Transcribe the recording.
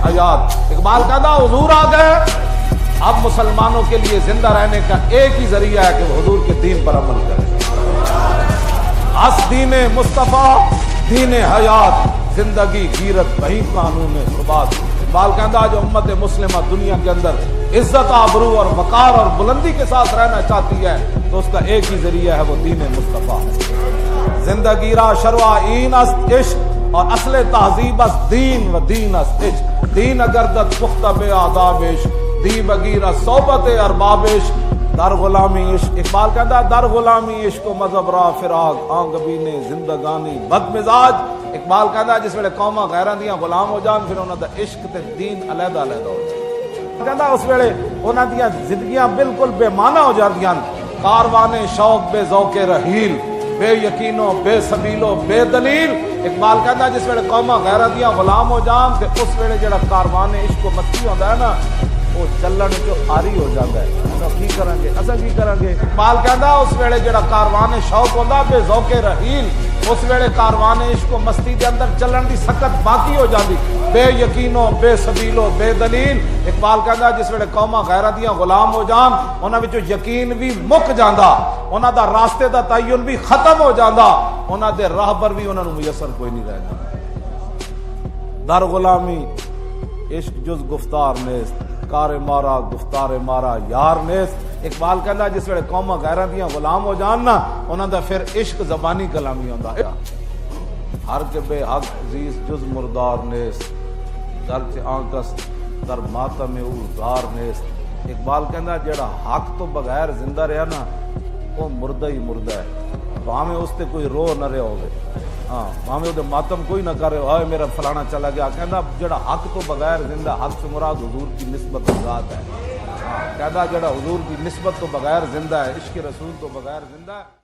حیات۔ اقبال کہتا حضور آ گئے، اب مسلمانوں کے لیے زندہ رہنے کا ایک ہی ذریعہ ہے کہ وہ حضور کے دین پر عمل کریں۔ اس دین مصطفیٰ دین حیات، زندگی غیرت وہی قانون ثبات۔ اقبال کہتا جو امت مسلمہ دنیا کے اندر عزت آبرو اور وقار اور بلندی کے ساتھ رہنا چاہتی ہے تو اس کا ایک ہی ذریعہ ہے، وہ دین مصطفیٰ ہے۔ زندگی را شروع این است عشق اور اصل تہذیب است دین و دین است عشق، دین اگردت پختہ بے آداب عشق، دی بگیر صحبت ارباب عشق، در غلامی عشق۔ اقبال کہتا ہے در غلامی عشق و مذہب را فراق آنگبین زندگانی بد مزاج۔ اقبال کہتا ہے جس ویلے قوماں غیراں دیاں غلام ہو جان پھر انہاں دا عشق تے دین علیحدہ علیحدہ ہو جائے۔ کہتا اس ویلے انہاں دیاں زندگیاں بالکل بے معنی ہو جاندیاں، کاروان شوق بے ذوق رحیل، بے یقینو بے سبیلو بے دلیل۔ اقبال کہتا ہے جس ویلے قوماں غیراں دیاں غلام ہو جان تے اس ویلے جڑا کاروان عشق و مستی ہوندا ہے نا وہ چلن جو آری ہو جاتا ہے۔ کی کریں گے اصل کی کریں گے؟ اقبال کہتا اس ویلے جڑا کاروان شوق ہوندا بے ذوق رحیل، اس ویلے کاروان عشق و مستی دے اندر چلن دی سکت باقی ہو جاندی، بے یقینو بے سبیلو بے دلیل۔ اقبال کہتا جس ویلے قوماں غیراں دیاں غلام ہو جان انہاں وچوں یقین بھی مک جاندا، انہاں دا راستے دا تعین بھی ختم ہو جاندا، انہاں دے راہبر بھی انہاں نوں میسر کوئی نہیں رہ جاندا۔ در غلامی عشق جز گفتار نیست، کار مارا گفتار مارا یار نیست۔ اقبال کہتا جس ویلے قوماں غیراں دیاں غلام ہو جان نا انہاں دا پھر عشق زبانی کلامی ہوندا ہے۔ ہر کے بے حق عزیز جز مردار نیست، گرچہ آنکس در ماتم او زار نیست۔ اقبال کہتا جڑا حق تو بغیر زندہ رہا نا وہ مردہ ہی مردہ ہے، بھاویں اس تے کوئی رو نہ رہا ہوگے، ہاں بھاویں وہ ماتم کوئی نہ کرے ہائے میرا فلانا چلا گیا۔ کہتا جڑا حق تو بغیر زندہ، حق سے مراد حضور کی نسبت ذات ہے۔ کہتا جڑا حضور کی نسبت تو بغیر زندہ ہے، عشق رسول تو بغیر زندہ ہے۔